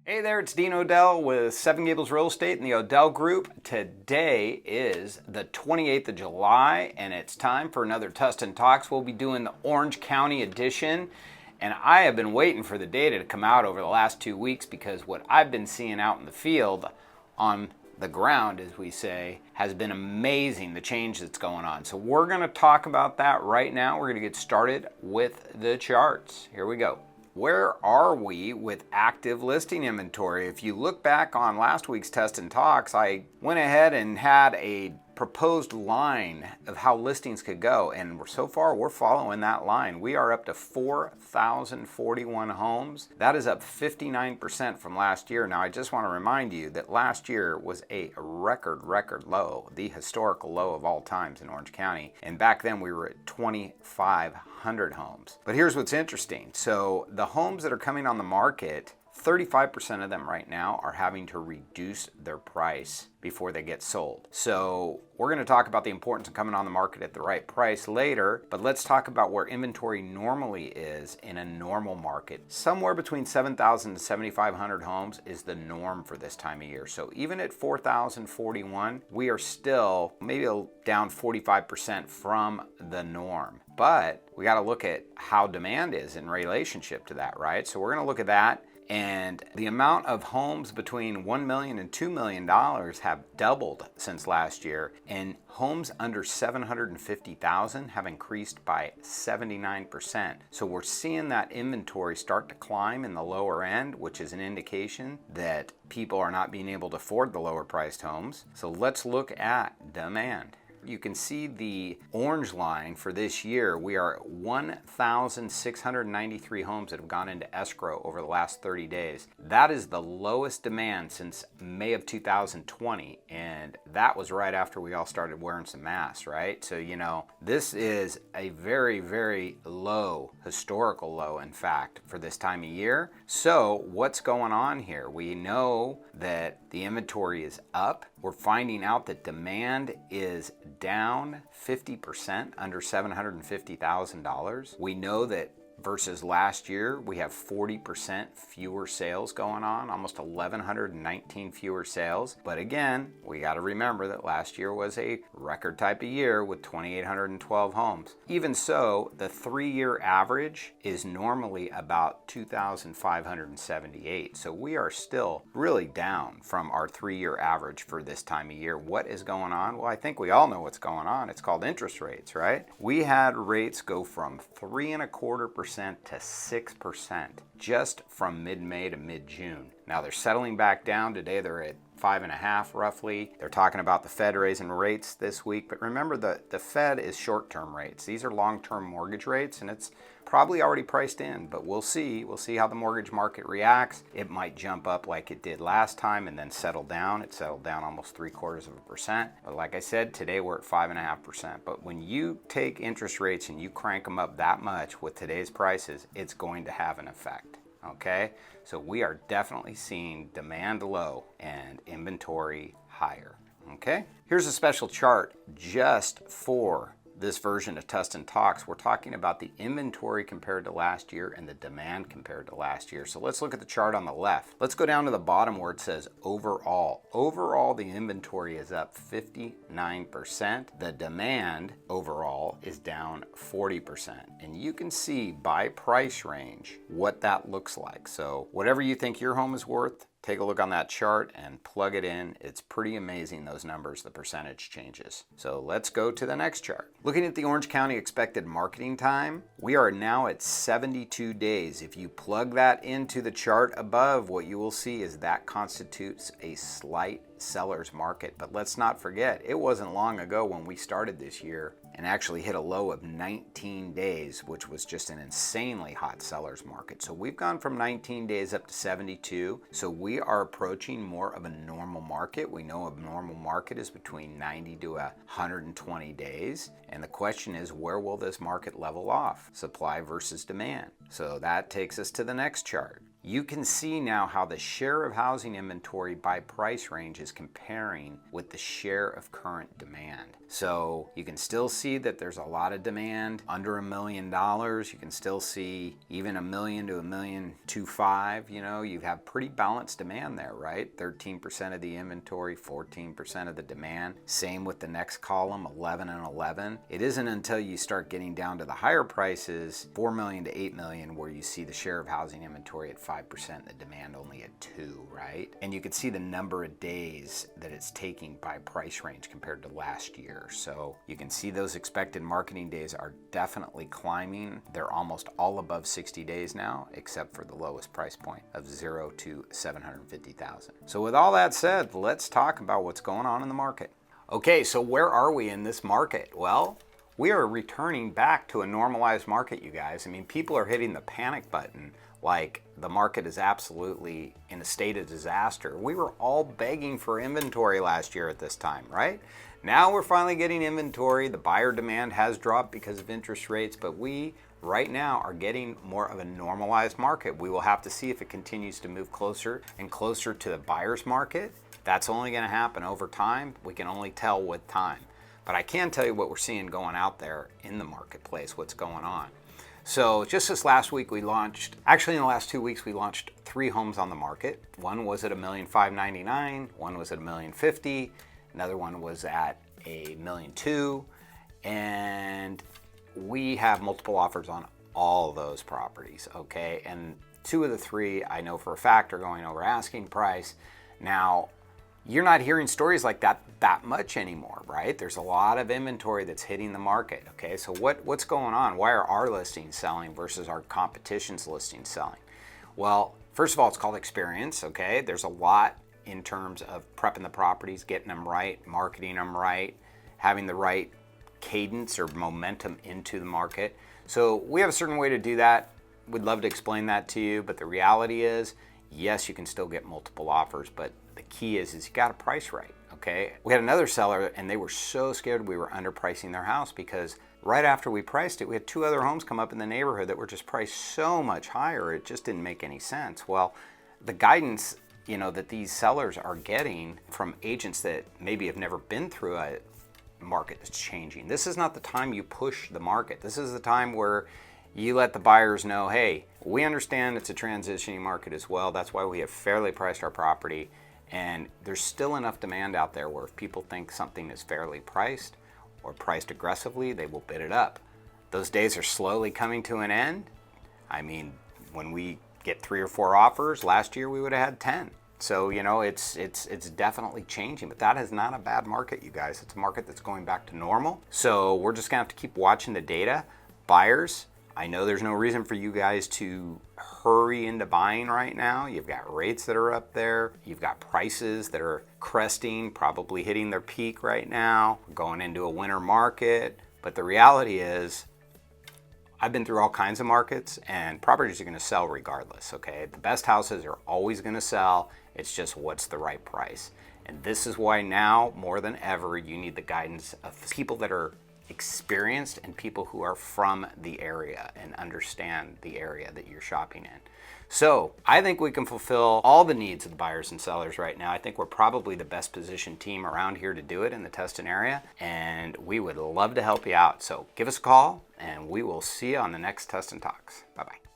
Hey there, it's Dean Odell with 7 Gables Real Estate and the Odell Group. Today is the 28th of July and it's time for another Tustin Talks. We'll be doing the Orange County edition, and I have been waiting for the data to come out over the last 2 weeks because what I've been seeing out in the field, on the ground as we say, has been amazing, the change that's going on. So we're going to talk about that right now. We're going to get started with the charts. Here we go. Where are we with active listing inventory? If you look back on last week's Tustin Talks, I went ahead and had a proposed line of how listings could go, and so far we're following that line. We are up to 4,041 homes. That is up 59% from last year. Now I just want to remind you that last year was a record low, the historical low of all times in Orange County, and back then we were at 2,500 homes. But here's what's interesting. So the homes that are coming on the market, 35% of them right now are having to reduce their price before they get sold. So we're going to talk about the importance of coming on the market at the right price later, but let's talk about where inventory normally is in a normal market. Somewhere between 7,000 to 7,500 homes is the norm for this time of year. So even at 4,041, we are still maybe down 45% from the norm. But we got to look at how demand is in relationship to that, right? So we're going to look at that. And the amount of homes between $1 million and $2 million have doubled since last year, and homes under $750,000 have increased by 79%. So we're seeing that inventory start to climb in the lower end, which is an indication that people are not being able to afford the lower priced homes. So let's look at demand. You can see the orange line for this year. We are at 1,693 homes that have gone into escrow over the last 30 days. That is the lowest demand since May of 2020, and that was right after we all started wearing some masks, right? So, you know, this is a very low, historical low, in fact, for this time of year. So what's going on here? We know that the inventory is up. We're finding out that demand is down 50%, under $750,000. We know that versus last year, we have 40% fewer sales going on, almost 1,119 fewer sales. But again, we got to remember that last year was a record type of year with 2,812 homes. Even so, the 3-year average is normally about 2,578. So we are still really down from our 3-year average for this time of year. What is going on? Well, I think we all know what's going on. It's called interest rates, right? We had rates go from 3.25% to 6% just from mid-May to mid-June. Now they're settling back down. Today they're at 5.5 roughly. They're talking about the Fed raising rates this week, but remember the Fed is short-term rates. These are long-term mortgage rates, and it's probably already priced in, but we'll see. We'll see how the mortgage market reacts. It might jump up like it did last time and then settle down. It settled down almost 0.75%. But like I said, today we're at 5.5%. But when you take interest rates and you crank them up that much with today's prices, it's going to have an effect. Okay, so we are definitely seeing demand low and inventory higher. Okay, here's a special chart just for this version of Tustin Talks. We're talking about the inventory compared to last year and the demand compared to last year. So let's look at the chart on the left. Let's go down to the bottom where it says overall. Overall, the inventory is up 59%. The demand overall is down 40%. And you can see by price range what that looks like. So whatever you think your home is worth, take a look on that chart and plug it in. It's pretty amazing, those numbers, the percentage changes. So let's go to the next chart. Looking at the Orange County expected marketing time, we are now at 72 days. If you plug that into the chart above, what you will see is that constitutes a slight seller's market. But let's not forget, it wasn't long ago when we started this year and actually hit a low of 19 days, which was just an insanely hot seller's market. So we've gone from 19 days up to 72. So we are approaching more of a normal market. We know a normal market is between 90 to 120 days. And the question is, where will this market level off? Supply versus demand. So that takes us to the next chart. you can see now how the share of housing inventory by price range is comparing with the share of current demand. So you can still see that there's a lot of demand under $1 million. You can still see even $1 million to $1.25 million. You know, you have pretty balanced demand there, right? 13% of the inventory, 14% of the demand. Same with the next column, 11 and 11. It isn't until you start getting down to the higher prices, 4 million to 8 million, where you see the share of housing inventory at 5%, the demand only at 2%, right? And you can see the number of days that it's taking by price range compared to last year. So you can see those expected marketing days are definitely climbing. They're almost all above 60 days now, except for the lowest price point of 0 to 750,000. So with all that said, let's talk about what's going on in the market. Okay, so where are we in this market? Well, we are returning back to a normalized market, you guys. I mean, people are hitting the panic button like the market is absolutely in a state of disaster. We were all begging for inventory last year at this time, right? Now we're finally getting inventory. The buyer demand has dropped because of interest rates, but we right now are getting more of a normalized market. We will have to see if it continues to move closer and closer to the buyer's market. That's only going to happen over time. We can only tell with time. But I can tell you what we're seeing going out there in the marketplace, what's going on. So just this last week we launched, actually in the last 2 weeks we launched 3 homes on the market. One was at $1,599,000, one was at $1,050,000, another one was at $1,200,000, and we have multiple offers on all those properties, okay? And 2 of the 3 I know for a fact are going over asking price. Now, you're not hearing stories like that much anymore, right? There's a lot of inventory that's hitting the market, okay? So what's going on? Why are our listings selling versus our competition's listings selling? Well, first of all, it's called experience, okay? There's a lot in terms of prepping the properties, getting them right, marketing them right, having the right cadence or momentum into the market. So we have a certain way to do that. We'd love to explain that to you, but the reality is, yes, you can still get multiple offers, but the key is you got to price right, okay? We had another seller and they were so scared we were underpricing their house because right after we priced it, we had 2 other homes come up in the neighborhood that were just priced so much higher, it just didn't make any sense. Well, the guidance, you know, that these sellers are getting from agents that maybe have never been through a market that's changing. This is not the time you push the market. This is the time where you let the buyers know, hey, we understand it's a transitioning market as well. That's why we have fairly priced our property. And there's still enough demand out there where if people think something is fairly priced or priced aggressively, they will bid it up. Those days are slowly coming to an end. I mean, when we get 3 or 4 offers, last year we would have had 10. So, you know, it's definitely changing, but that is not a bad market, you guys. It's a market that's going back to normal. So we're just gonna have to keep watching the data. Buyers, I know there's no reason for you guys to hurry into buying right now. You've got rates that are up there. You've got prices that are cresting, probably hitting their peak right now, going into a winter market. But the reality is, I've been through all kinds of markets and properties are gonna sell regardless, okay? The best houses are always gonna sell. It's just what's the right price. And this is why now, more than ever, you need the guidance of people that are experienced and people who are from the area and understand the area that you're shopping in. So I think we can fulfill all the needs of the buyers and sellers right now. I think we're probably the best positioned team around here to do it in the Tustin area, and we would love to help you out. So give us a call and we will see you on the next Tustin Talks. Bye-bye.